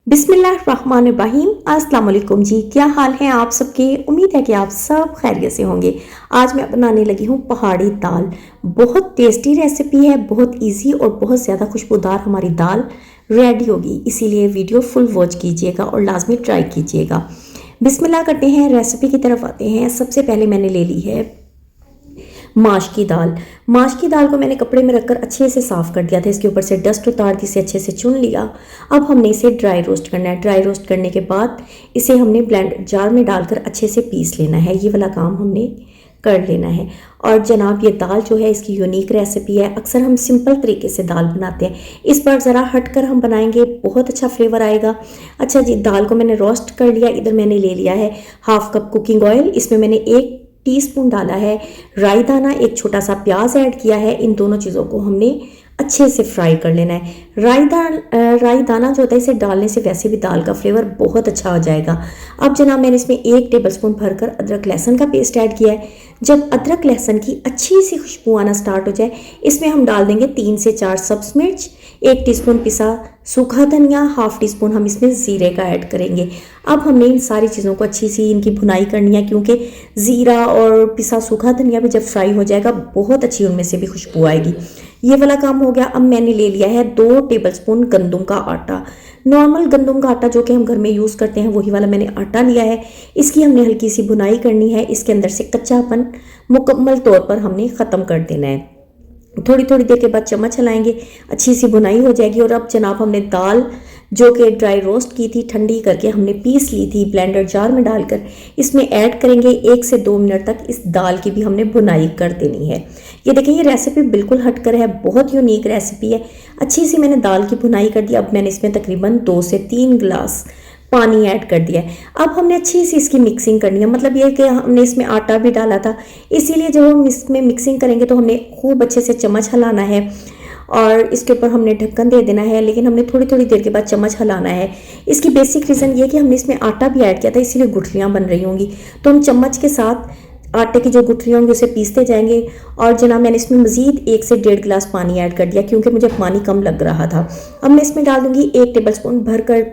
बिस्मिल्लाहिर्रहमानिर्रहीम। अस्सलाम वालेकुम जी, क्या हाल हैं आप सबके। उम्मीद है कि आप सब खैरियत से होंगे। आज मैं बनाने लगी हूँ पहाड़ी दाल। बहुत टेस्टी रेसिपी है, बहुत इजी और बहुत ज़्यादा खुशबूदार हमारी दाल रेडी होगी। इसीलिए वीडियो फुल वॉच कीजिएगा और लाजमी ट्राई कीजिएगा। बिस्मिल्लाह करते हैं, रेसिपी की तरफ आते हैं। सबसे पहले मैंने ले ली है माश की दाल। माश की दाल को मैंने कपड़े में रखकर अच्छे से साफ़ कर दिया था। इसके ऊपर से डस्ट उतार दी, इसे अच्छे से चुन लिया। अब हमने इसे ड्राई रोस्ट करना है। ड्राई रोस्ट करने के बाद इसे हमने ब्लेंड जार में डालकर अच्छे से पीस लेना है। ये वाला काम हमने कर लेना है। और जनाब, ये दाल जो है इसकी यूनिक रेसिपी है। अक्सर हम सिंपल तरीके से दाल बनाते हैं, इस बार ज़रा हट कर हम बनाएंगे, बहुत अच्छा फ्लेवर आएगा। अच्छा जी, दाल को मैंने रोस्ट कर लिया। इधर मैंने ले लिया है हाफ कप कुकिंग ऑयल। इसमें मैंने 1 टीस्पून डाला है राई दाना, एक छोटा सा प्याज ऐड किया है। इन दोनों चीज़ों को हमने अच्छे से फ्राई कर लेना है। राई दाना जो होता है, इसे डालने से वैसे भी दाल का फ्लेवर बहुत अच्छा हो जाएगा। अब जनाब, मैंने इसमें 1 टेबलस्पून भरकर अदरक लहसुन का पेस्ट ऐड किया है। जब अदरक लहसुन की अच्छी सी खुशबू आना स्टार्ट हो जाए, इसमें हम डाल देंगे 3 से 4 सब्ज मिर्च, 1 टीस्पून पिसा सूखा धनिया, हाफ टी स्पून हम इसमें ज़ीरे का ऐड करेंगे। अब हमने इन सारी चीज़ों को अच्छी सी इनकी भुनाई करनी है, क्योंकि ज़ीरा और पिसा सूखा धनिया भी जब फ्राई हो जाएगा बहुत अच्छी उनमें से भी खुशबू आएगी। ये वाला काम हो गया। अब मैंने ले लिया है 2 टेबलस्पून गंदम का आटा। नॉर्मल गंदम का आटा जो कि हम घर में यूज़ करते हैं, वही वाला मैंने आटा लिया है। इसकी हमने हल्की सी भुनाई करनी है। इसके अंदर से कच्चापन मुकम्मल तौर पर हमने ख़त्म कर देना है। थोड़ी थोड़ी देर के बाद चम्मच हिलाएंगे, अच्छी सी भुनाई हो जाएगी। और अब जनाब, हमने दाल जो कि ड्राई रोस्ट की थी, ठंडी करके हमने पीस ली थी, ब्लेंडर जार में डालकर इसमें ऐड करेंगे। 1 से 2 मिनट तक इस दाल की भी हमने भुनाई कर देनी है। ये देखें, ये रेसिपी बिल्कुल हटकर है, बहुत यूनिक रेसिपी है। अच्छी सी मैंने दाल की भुनाई कर दी। अब मैंने इसमें तकरीबन 2 से 3 गिलास पानी ऐड कर दिया है। अब हमने अच्छी सी इसकी मिक्सिंग करनी है। मतलब ये कि हमने इसमें आटा भी डाला था, इसीलिए जब हम इसमें मिक्सिंग करेंगे तो हमने खूब अच्छे से चम्मच हिलाना है और इसके ऊपर हमने ढक्कन दे देना है। लेकिन हमने थोड़ी थोड़ी देर के बाद चम्मच हिलाना है। इसकी बेसिक रीज़न ये कि हमने इसमें आटा भी ऐड किया था, इसीलिए गुठलियाँ बन रही होंगी। तो हम चम्मच के साथ आटे की जो गुठलियाँ होंगी उसे पीसते जाएंगे। और जनाब, मैंने इसमें मज़ीद 1 से 1.5 गिलास पानी ऐड कर दिया, क्योंकि मुझे पानी कम लग रहा था। अब मैं इसमें डाल दूँगी 1 टेबलस्पून भरकर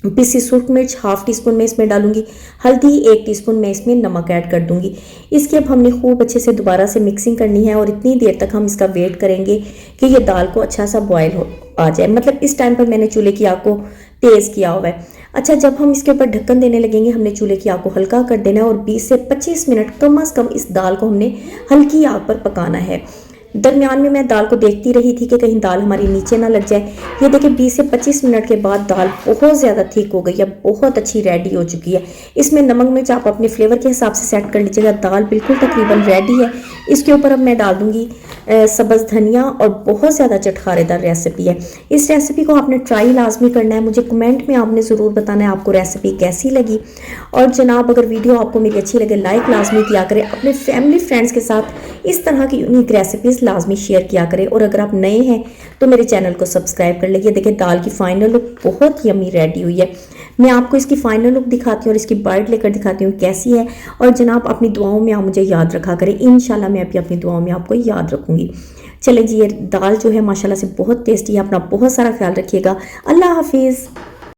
पिसी सूखी मिर्च, हाफ टी स्पून में इसमें डालूंगी हल्दी, 1 टीस्पून में इसमें नमक ऐड कर दूंगी। इसकी अब हमने खूब अच्छे से दोबारा से मिक्सिंग करनी है। और इतनी देर तक हम इसका वेट करेंगे कि ये दाल को अच्छा सा बॉयल हो आ जाए। मतलब इस टाइम पर मैंने चूल्हे की आग को तेज़ किया हुआ है। अच्छा, जब हम इसके ऊपर ढक्कन देने लगेंगे, हमने चूल्हे की आग को हल्का कर देना है और 20 से 25 मिनट कम अज़ कम इस दाल को हमने हल्की आग पर पकाना है। दरमियान में मैं दाल को देखती रही थी कि कहीं दाल हमारी नीचे ना लग जाए। ये देखिए, 20 से 25 मिनट के बाद दाल बहुत ज़्यादा थिक हो गई है, बहुत अच्छी रेडी हो चुकी है। इसमें नमक मिर्च आप अपने फ्लेवर के हिसाब से सेट कर लीजिएगा। दाल बिल्कुल तकरीबन रेडी है। इसके ऊपर अब मैं डाल दूँगी सब्ज़ धनिया। और बहुत ज़्यादा चटखारेदार रेसिपी है। इस रेसिपी को आपने ट्राई लाजमी करना है। मुझे कमेंट में आपने ज़रूर बताना है आपको रेसिपी कैसी लगी। और जनाब, अगर वीडियो आपको मेरी अच्छी लगे, लाइक लाजमी किया करें। अपने फैमिली फ्रेंड्स के साथ इस तरह की यूनिक रेसिपीज़ लाजमी शेयर किया करें। और अगर आप नए हैं तो मेरे चैनल को सब्सक्राइब कर लीजिए। देखिए, दाल की फाइनल लुक बहुत यम्मी रेडी हुई है। मैं आपको इसकी फाइनल लुक दिखाती हूँ और इसकी बाइट लेकर दिखाती हूँ कैसी है। और जनाब, अपनी दुआओं में आप मुझे याद रखा करें। इंशाल्लाह मैं भी अपनी दुआओं में आपको याद रखूँगी। चलें जी, ये दाल जो है माशाल्लाह से बहुत टेस्टी है। अपना बहुत सारा ख्याल रखिएगा। अल्लाह हाफिज़।